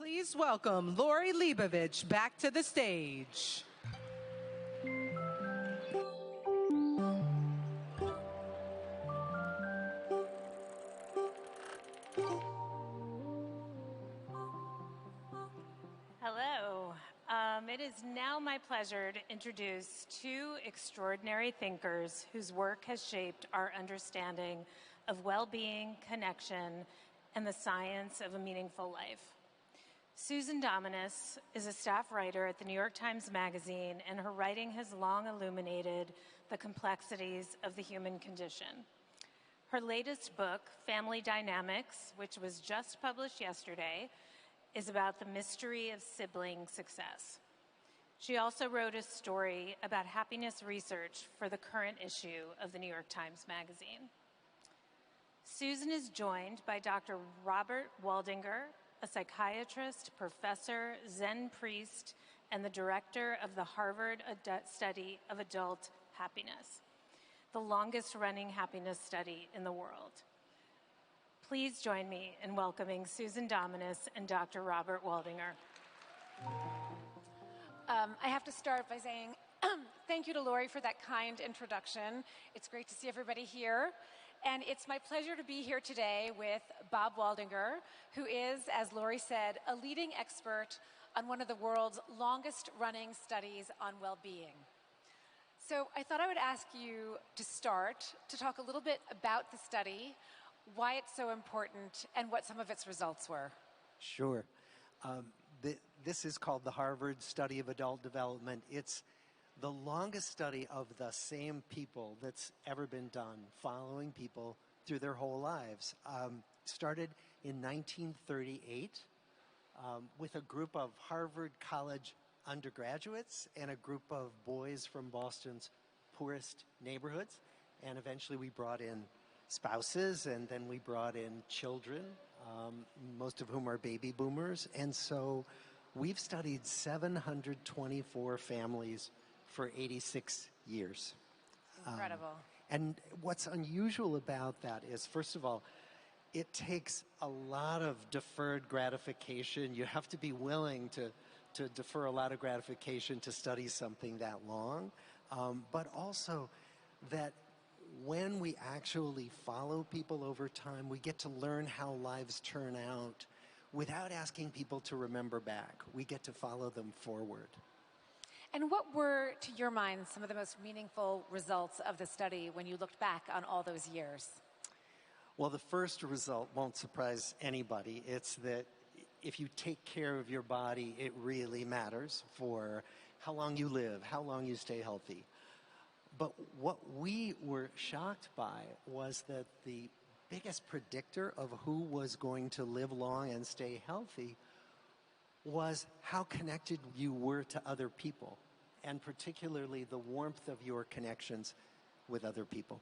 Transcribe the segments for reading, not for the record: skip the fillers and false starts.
Please welcome Lori Leibovich back to the stage. Hello. It is now my pleasure to introduce two extraordinary thinkers whose work has shaped our understanding of well-being, connection, and the science of a meaningful life. Susan Dominus is a staff writer at the New York Times Magazine, and her writing has long illuminated the complexities of the human condition. Her latest book, Family Dynamics, which was just published yesterday, is about the mystery of sibling success. She also wrote a story about happiness research for the current issue of the New York Times Magazine. Susan is joined by Dr. Robert Waldinger, a psychiatrist, professor, Zen priest, and the director of the Harvard Study of Adult Happiness, the longest-running happiness study in the world. Please join me in welcoming Susan Dominus and Dr. Robert Waldinger. I have to start by saying thank you to Lori for that kind introduction. It's great to see everybody here. And it's my pleasure to be here today with Bob Waldinger, who is, as Lori said, a leading expert on one of the world's longest-running studies on well-being. So I thought I would ask you to start to talk a little bit about the study, why it's so important, and what some of its results were. Sure. This is called the Harvard Study of Adult Development. It's the longest study of the same people that's ever been done, following people through their whole lives. Started in 1938 with a group of Harvard College undergraduates and a group of boys from Boston's poorest neighborhoods. And eventually we brought in spouses, and then we brought in children, most of whom are baby boomers. And so we've studied 724 families for 86 years. Incredible. And what's unusual about that is, first of all, it takes a lot of deferred gratification. You have to be willing to defer a lot of gratification to study something that long. But also that when we actually follow people over time, we get to learn how lives turn out without asking people to remember back. We get to follow them forward. And what were, to your mind, some of the most meaningful results of the study when you looked back on all those years? Well, the first result won't surprise anybody. It's that if you take care of your body, it really matters for how long you live, how long you stay healthy. But what we were shocked by was that the biggest predictor of who was going to live long and stay healthy was how connected you were to other people, and particularly the warmth of your connections with other people.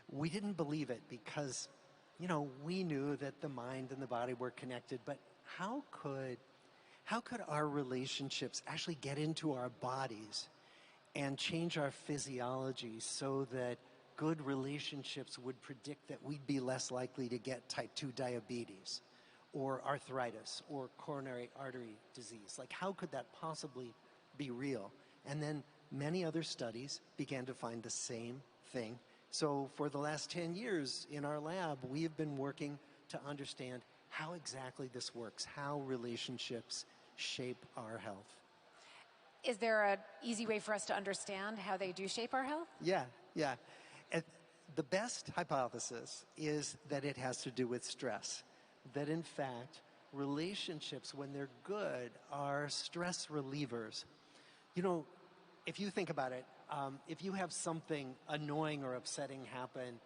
We didn't believe it because, we knew that the mind and the body were connected, but how could our relationships actually get into our bodies and change our physiology so that good relationships would predict that we'd be less likely to get type 2 diabetes or arthritis or coronary artery disease? Like, how could that possibly be real? And then many other studies began to find the same thing. So for the last 10 years in our lab, we have been working to understand how exactly this works, how relationships shape our health. Is there an easy way for us to understand how they do shape our health? Yeah. The best hypothesis is that it has to do with stress. That in fact, relationships, when they're good, are stress relievers. If you think about it, if you have something annoying or upsetting happen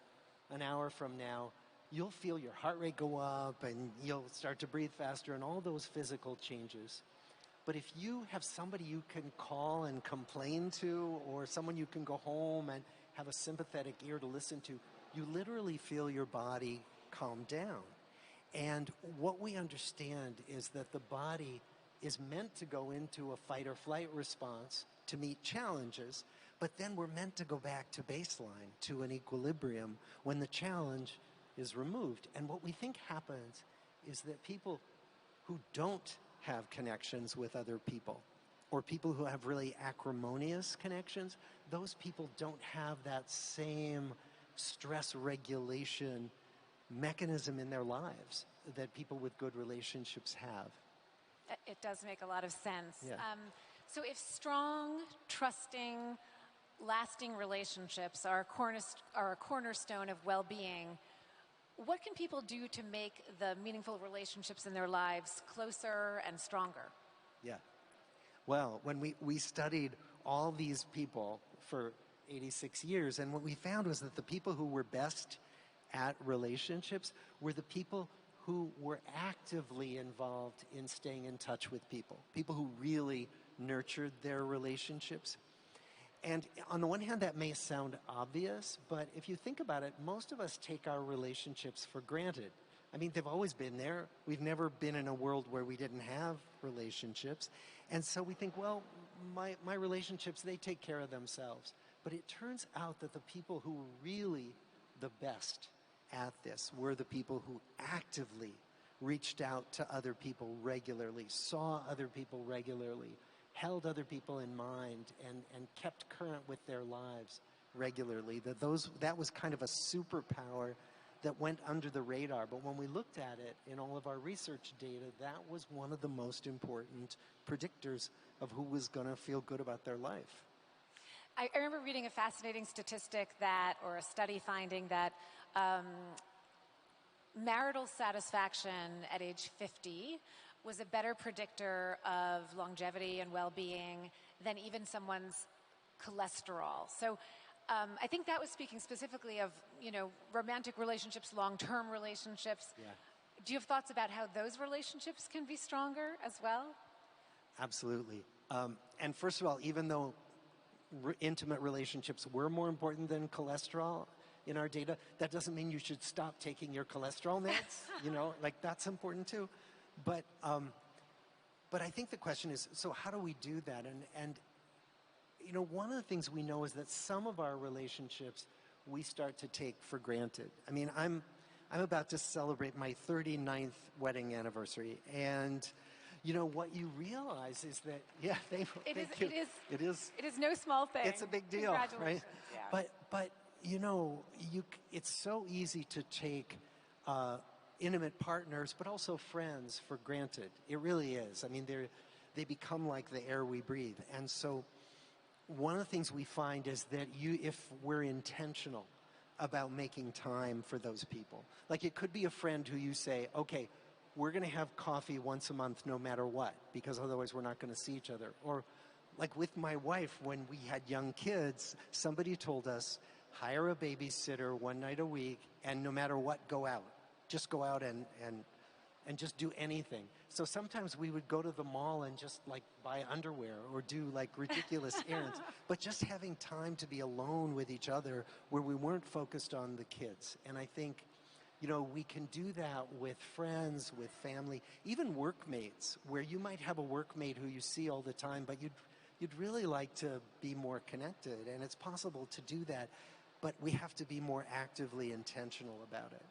an hour from now, you'll feel your heart rate go up and you'll start to breathe faster and all those physical changes. But if you have somebody you can call and complain to, or someone you can go home and have a sympathetic ear to listen to, you literally feel your body calm down. And what we understand is that the body is meant to go into a fight or flight response to meet challenges, but then we're meant to go back to baseline, to an equilibrium, when the challenge is removed. And what we think happens is that people who don't have connections with other people, or people who have really acrimonious connections, those people don't have that same stress regulation mechanism in their lives that people with good relationships have. It does make a lot of sense. Yeah. So if strong, trusting, lasting relationships are a cornerstone of well-being, what can people do to make the meaningful relationships in their lives closer and stronger? Yeah. Well, when we studied all these people for 86 years, and what we found was that the people who were best at relationships were the people who were actively involved in staying in touch with people who really nurtured their relationships. And on the one hand, that may sound obvious, but if you think about it, most of us take our relationships for granted. I mean, they've always been there. We've never been in a world where we didn't have relationships. And so we think, well, my relationships, they take care of themselves. But it turns out that the people who were really the best at this were the people who actively reached out to other people regularly, saw other people regularly, held other people in mind, and kept current with their lives regularly. That was kind of a superpower that went under the radar. But when we looked at it in all of our research data, that was one of the most important predictors of who was going to feel good about their life. I remember reading a fascinating statistic or a study finding that marital satisfaction at age 50 was a better predictor of longevity and well-being than even someone's cholesterol. So I think that was speaking specifically of, romantic relationships, long-term relationships. Yeah. Do you have thoughts about how those relationships can be stronger as well? Absolutely. And first of all, even though intimate relationships were more important than cholesterol in our data, that doesn't mean you should stop taking your cholesterol meds. That's important too. But I think the question is, so how do we do that? And one of the things we know is that some of our relationships we start to take for granted. I mean, I'm about to celebrate my 39th wedding anniversary, and what you realize is that, It is no small thing. It's a big deal, right? Yeah. But it's so easy to take intimate partners, but also friends, for granted. It really is. I mean, they become like the air we breathe. And so one of the things we find is that if we're intentional about making time for those people, like it could be a friend who you say, okay, we're going to have coffee once a month no matter what, because otherwise we're not going to see each other. Or like with my wife, when we had young kids, somebody told us, hire a babysitter one night a week, and no matter what, go out. Just go out and just do anything. So sometimes we would go to the mall and just like buy underwear or do like ridiculous errands. But just having time to be alone with each other where we weren't focused on the kids. And I think, we can do that with friends, with family, even workmates, where you might have a workmate who you see all the time, but you'd really like to be more connected. And it's possible to do that, but we have to be more actively intentional about it.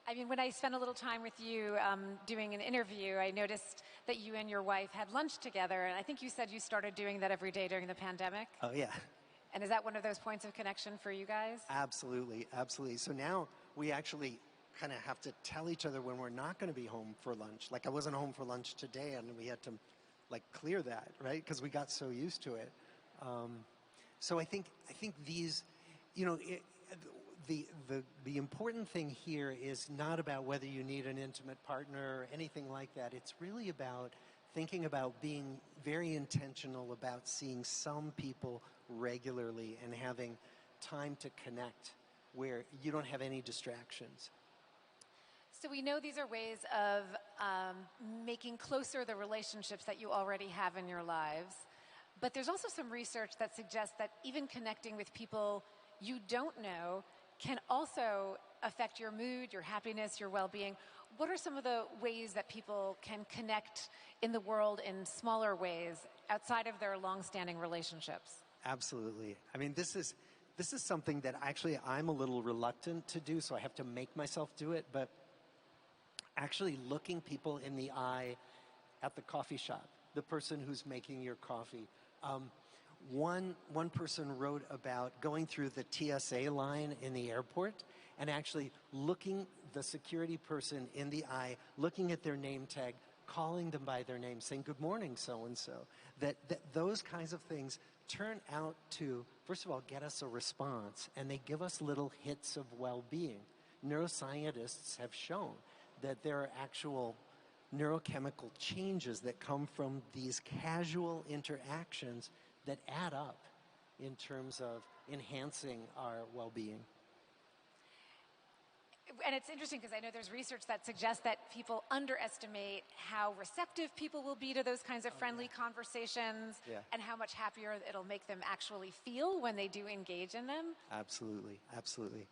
I mean, when I spent a little time with you doing an interview, I noticed that you and your wife had lunch together, and I think you said you started doing that every day during the pandemic. Oh, yeah. And is that one of those points of connection for you guys? Absolutely, absolutely. So now we actually kind of have to tell each other when we're not going to be home for lunch. Like I wasn't home for lunch today, and we had to clear that, right? Because we got so used to it. So I think these, the important thing here is not about whether you need an intimate partner or anything like that. It's really about thinking about being very intentional about seeing some people regularly and having time to connect where you don't have any distractions. So we know these are ways of making closer the relationships that you already have in your lives. But there's also some research that suggests that even connecting with people you don't know can also affect your mood, your happiness, your well-being. What are some of the ways that people can connect in the world in smaller ways outside of their long-standing relationships? Absolutely. I mean, this is something that actually I'm a little reluctant to do, so I have to make myself do it. But actually looking people in the eye at the coffee shop, the person who's making your coffee. One person wrote about going through the TSA line in the airport and actually looking the security person in the eye, looking at their name tag, calling them by their name, saying, "Good morning, so-and-so." That those kinds of things turn out to, first of all, get us a response, and they give us little hits of well-being. Neuroscientists have shown that there are actual neurochemical changes that come from these casual interactions that add up in terms of enhancing our well-being. And it's interesting because I know there's research that suggests that people underestimate how receptive people will be to those kinds of friendly conversations and how much happier it'll make them actually feel when they do engage in them. Absolutely, absolutely.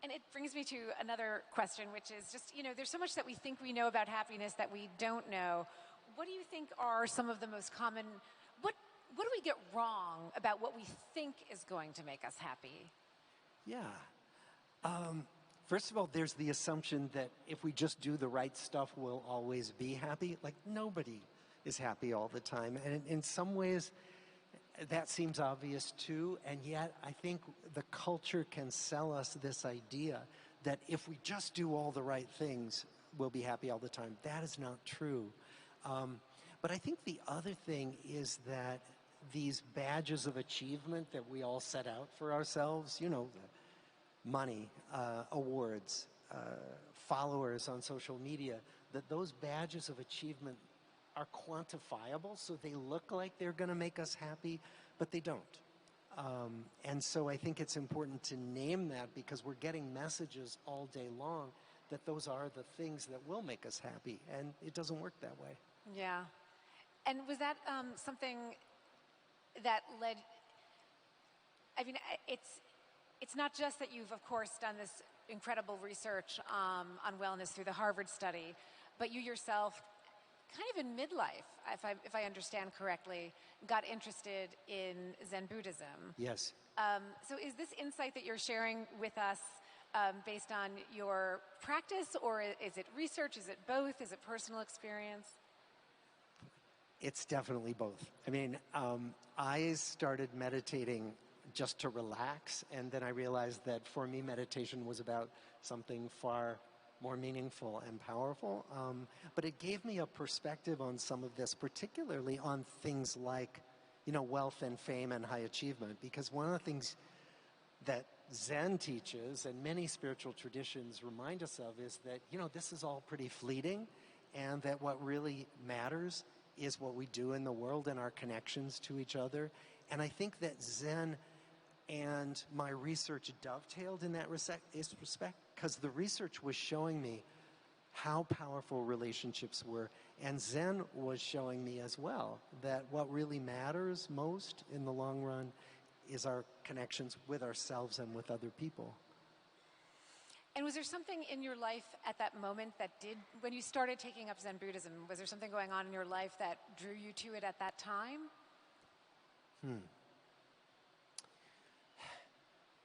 And it brings me to another question, which is just, there's so much that we think we know about happiness that we don't know. What do you think are some of the most common, what do we get wrong about what we think is going to make us happy? Yeah. First of all, there's the assumption that if we just do the right stuff, we'll always be happy. Like, nobody is happy all the time. And in some ways, that seems obvious too. And yet, I think the culture can sell us this idea that if we just do all the right things, we'll be happy all the time. That is not true. But I think the other thing is that these badges of achievement that we all set out for ourselves, money, awards, followers on social media, that those badges of achievement are quantifiable, so they look like they're going to make us happy, but they don't. And so I think it's important to name that, because we're getting messages all day long that those are the things that will make us happy, and it doesn't work that way. Yeah. And was that something that led, it's not just that you've, of course, done this incredible research on wellness through the Harvard study, but you yourself, kind of in midlife, if I understand correctly, got interested in Zen Buddhism. Yes. So is this insight that you're sharing with us based on your practice, or is it research? Is it both? Is it personal experience? It's definitely both. I started meditating just to relax, and then I realized that for me, meditation was about something far more meaningful and powerful. But it gave me a perspective on some of this, particularly on things like, wealth and fame and high achievement. Because one of the things that Zen teaches, and many spiritual traditions remind us of, is that, this is all pretty fleeting, and that what really matters is what we do in the world and our connections to each other. And I think that Zen and my research dovetailed in that respect, because the research was showing me how powerful relationships were, and Zen was showing me as well that what really matters most in the long run is our connections with ourselves and with other people. And was there something in your life at that moment when you started taking up Zen Buddhism, was there something going on in your life that drew you to it at that time?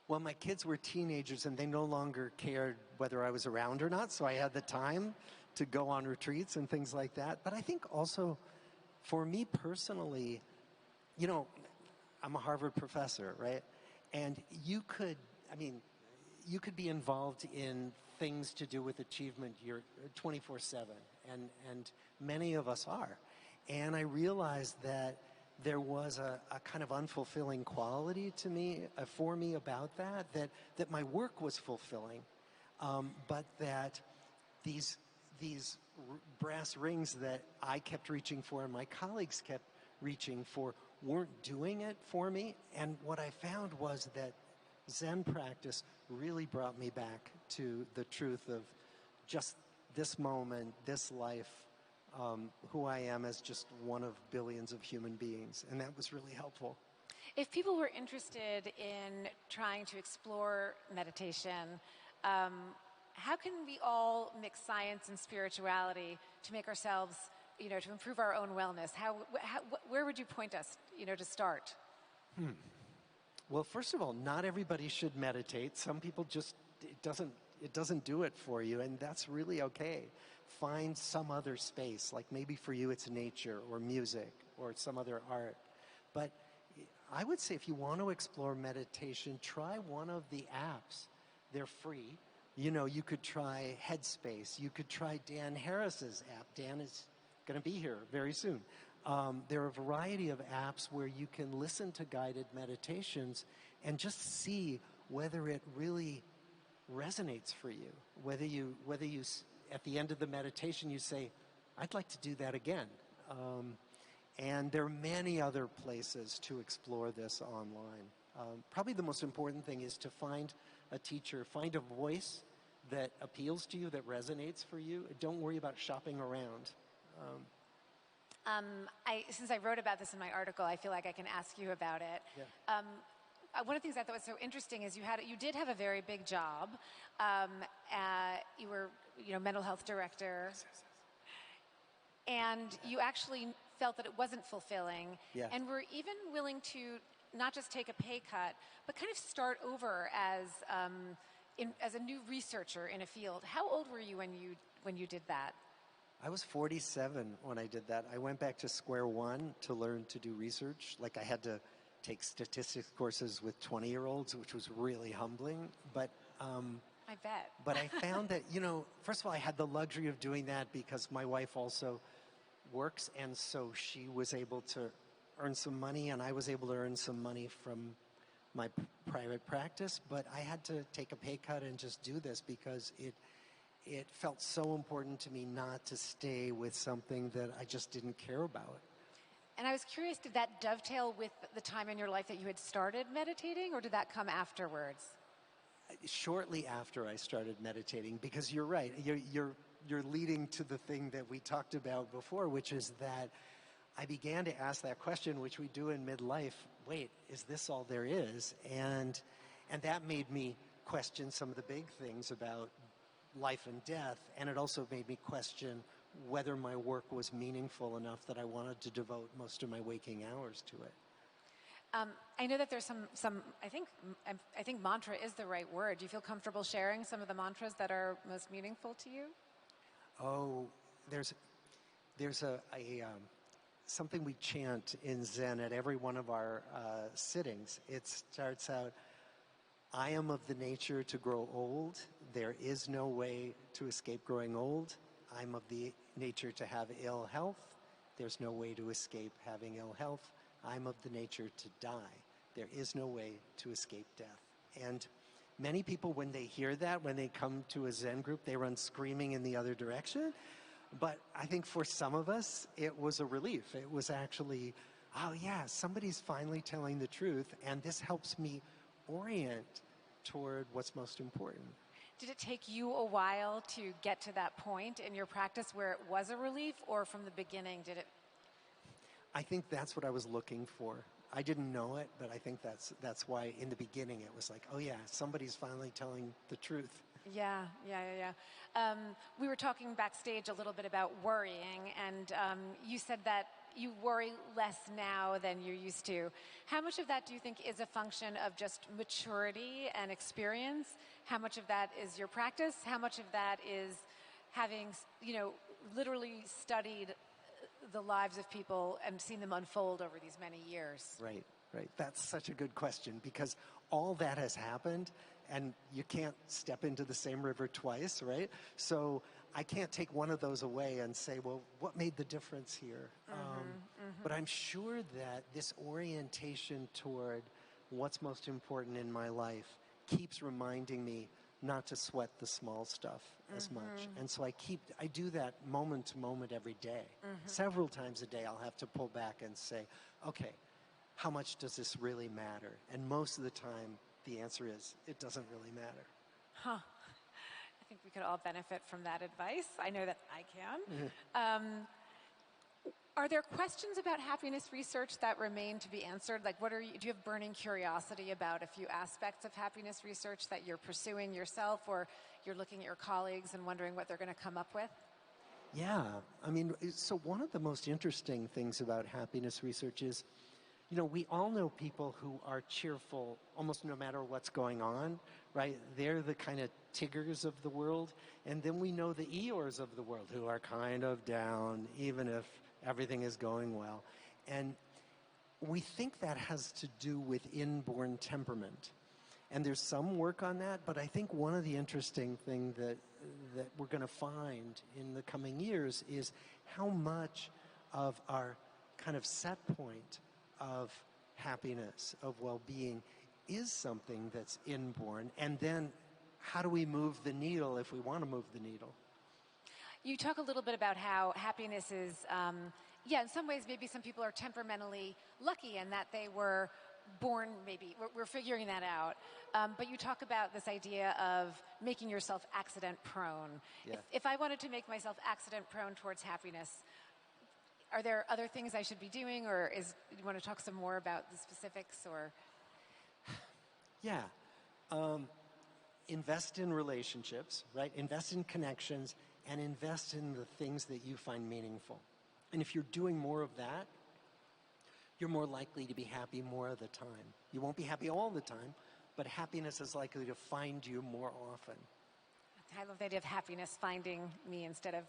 Well, my kids were teenagers, and they no longer cared whether I was around or not, so I had the time to go on retreats and things like that. But I think also, for me personally, I'm a Harvard professor, right? And you could be involved in things to do with achievement 24/7, and many of us are. And I realized that there was a kind of unfulfilling quality to me, for me about that my work was fulfilling, but that these brass rings that I kept reaching for and my colleagues kept reaching for weren't doing it for me. And what I found was that Zen practice really brought me back to the truth of just this moment, this life, who I am as just one of billions of human beings. And that was really helpful. If people were interested in trying to explore meditation, how can we all mix science and spirituality to make ourselves, to improve our own wellness? Where would you point us, to start? Well, first of all, not everybody should meditate. Some people it doesn't do it for you, and that's really okay. find some other space, like maybe for you it's nature or music or some other art. But I would say if you want to explore meditation, try one of the apps. They're free. You know, you could try Headspace. You could try Dan Harris's app. Dan is going to be here very soon. There are a variety of apps where you can listen to guided meditations and just see whether it really resonates for you. Whether you at the end of the meditation, you say, I'd like to do that again. And there are many other places to explore this online. Probably the most important thing is to find a teacher, find a voice that appeals to you, that resonates for you. Don't worry about shopping around. Since I wrote about this in my article, I feel like I can ask you about it. Yeah. One of the things I thought was so interesting is you did have a very big job. You were, mental health director, and you actually felt that it wasn't fulfilling, Yeah. and were even willing to not just take a pay cut, but kind of start over as a new researcher in a field. How old were you when you did that? I was 47 when I did that. I went back to square one to learn to do research. Like I had to take statistics courses with 20-year-olds, which was really humbling. But I bet. But I found that, first of all, I had the luxury of doing that because my wife also works, and so she was able to earn some money, and I was able to earn some money from my private practice. But I had to take a pay cut and just do this because it felt so important to me not to stay with something that I just didn't care about. And I was curious, did that dovetail with the time in your life that you had started meditating, or did that come afterwards? Shortly after I started meditating, because you're right, you're leading to the thing that we talked about before, which is that I began to ask that question, which we do in midlife. Wait, is this all there is? And that made me question some of the big things about life and death, and it also made me question whether my work was meaningful enough that I wanted to devote most of my waking hours to it. I know that there's some. I think mantra is the right word. Do you feel comfortable sharing some of the mantras that are most meaningful to you? Oh, there's something we chant in Zen at every one of our sittings. It starts out, I am of the nature to grow old. There is no way to escape growing old. I'm of the nature to have ill health. There's no way to escape having ill health. I'm of the nature to die. There is no way to escape death. And many people, when they hear that, when they come to a Zen group, they run screaming in the other direction. But I think for some of us, it was a relief. It was actually, oh yeah, somebody's finally telling the truth, and this helps me orient toward what's most important. Did it take you a while to get to that point in your practice where it was a relief, or from the beginning did it? I think that's what I was looking for. I didn't know it, but I think that's why in the beginning it was like, oh yeah, somebody's finally telling the truth. Yeah. We were talking backstage a little bit about worrying, and you said that you worry less now than you used to. How much of that do you think is a function of just maturity and experience? How much of that is your practice? How much of that is having, literally studied the lives of people and seen them unfold over these many years? Right. That's such a good question, because all that has happened, and you can't step into the same river twice, right? So I can't take one of those away and say, well, what made the difference here? But I'm sure that this orientation toward what's most important in my life keeps reminding me not to sweat the small stuff as much. And so I do that moment to moment every day. Several times a day I'll have to pull back and say, okay, how much does this really matter? And most of the time the answer is, it doesn't really matter. I think we could all benefit from that advice. I know that I can. Are there questions about happiness research that remain to be answered? Like, do you have burning curiosity about a few aspects of happiness research that you're pursuing yourself, or you're looking at your colleagues and wondering what they're going to come up with? Yeah, so one of the most interesting things about happiness research is, You know, we all know people who are cheerful almost no matter what's going on, right? They're the kind of Tiggers of the world. And then we know the Eeyores of the world who are kind of down, even if everything is going well. And we think that has to do with inborn temperament. And there's some work on that, but I think one of the interesting things that we're going to find in the coming years is how much of our kind of set point of happiness, of well-being, is something that's inborn, and then how do we move the needle if we want to move the needle? You talk a little bit about how happiness is, in some ways maybe some people are temperamentally lucky and that they were born, maybe, we're figuring that out. But you talk about this idea of making yourself accident-prone. Yeah. If I wanted to make myself accident-prone towards happiness, are there other things I should be doing, or do you want to talk some more about the specifics, or? Yeah. Invest in relationships, right? Invest in connections, and invest in the things that you find meaningful. And if you're doing more of that, you're more likely to be happy more of the time. You won't be happy all the time, but happiness is likely to find you more often. I love the idea of happiness finding me instead of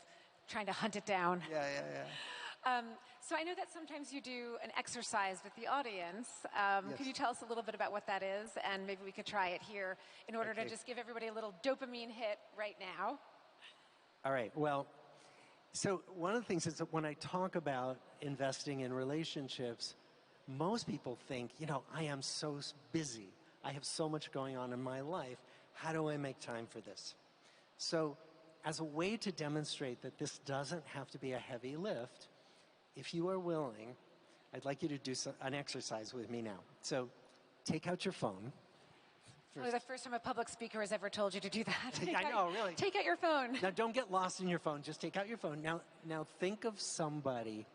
trying to hunt it down. Yeah. So I know that sometimes you do an exercise with the audience. Yes. Could you tell us a little bit about what that is? And maybe we could try it here in order to just give everybody a little dopamine hit right now. All right. Well, so one of the things is that when I talk about investing in relationships, most people think, you know, I am so busy. I have so much going on in my life. How do I make time for this? So as a way to demonstrate that this doesn't have to be a heavy lift, if you are willing, I'd like you to do an exercise with me now. So take out your phone. Oh, the first time a public speaker has ever told you to do that. I know, really. Take out your phone. Now, don't get lost in your phone. Just take out your phone. Now think of somebody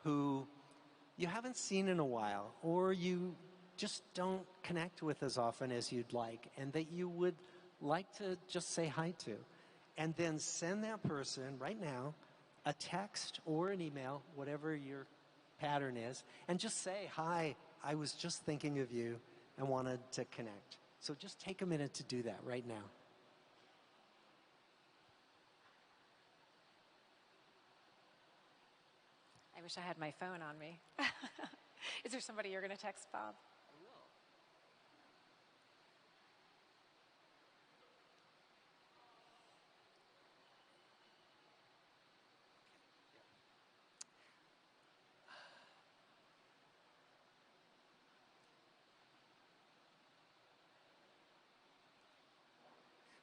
who you haven't seen in a while, or you just don't connect with as often as you'd like, and that you would like to just say hi to. And then send that person right now a text or an email, whatever your pattern is, and just say, hi, I was just thinking of you and wanted to connect. So just take a minute to do that right now. I wish I had my phone on me. Is there somebody you're going to text, Bob?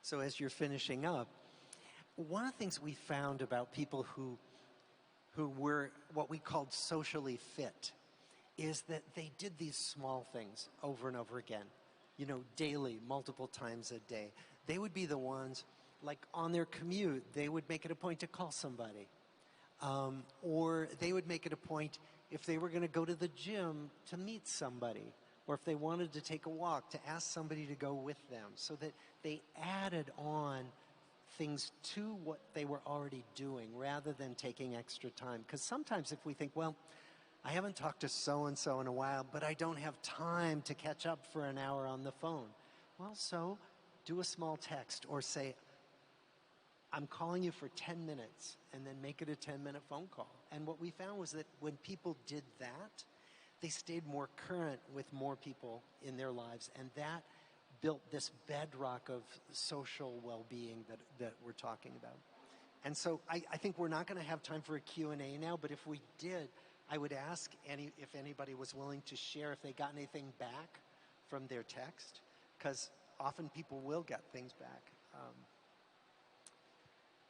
So as you're finishing up, one of the things we found about people who were what we called socially fit is that they did these small things over and over again, you know, daily, multiple times a day. They would be the ones, like on their commute, they would make it a point to call somebody. Or they would make it a point, if they were going to go to the gym, to meet somebody. Or if they wanted to take a walk, to ask somebody to go with them, so that they added on things to what they were already doing rather than taking extra time. Because sometimes if we think, well, I haven't talked to so-and-so in a while, but I don't have time to catch up for an hour on the phone. Well, so do a small text or say, I'm calling you for 10 minutes, and then make it a 10-minute phone call. And what we found was that when people did that, they stayed more current with more people in their lives, and that built this bedrock of social well-being that we're talking about. And so I think we're not going to have time for a Q&A now, but if we did, I would ask if anybody was willing to share if they got anything back from their text, because often people will get things back.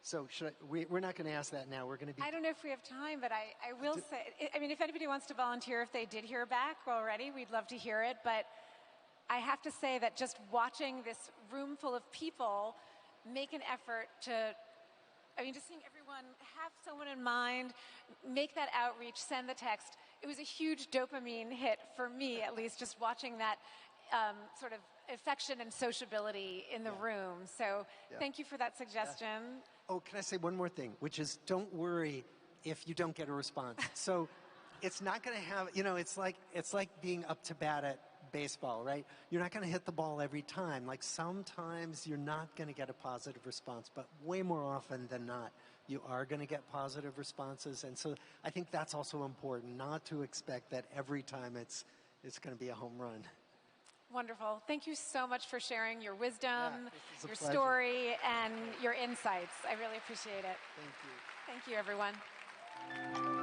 So we're not going to ask that now. We're going to be... I don't know if we have time, but I will say, I mean, if anybody wants to volunteer, if they did hear back already, we'd love to hear it. But I have to say that just watching this room full of people make an effort to, I mean, just seeing everyone have someone in mind, make that outreach, send the text. It was a huge dopamine hit for me, at least, just watching that sort of affection and sociability in the room. So thank you for that suggestion. Oh, can I say one more thing, which is don't worry if you don't get a response. So it's not going to have, it's like being up to bat at baseball, right? You're not going to hit the ball every time. Like sometimes you're not going to get a positive response, but way more often than not, you are going to get positive responses. And so I think that's also important, not to expect that every time it's going to be a home run. Wonderful. Thank you so much for sharing your wisdom, your pleasure. story, and your insights. I really appreciate it. Thank you. Thank you, everyone.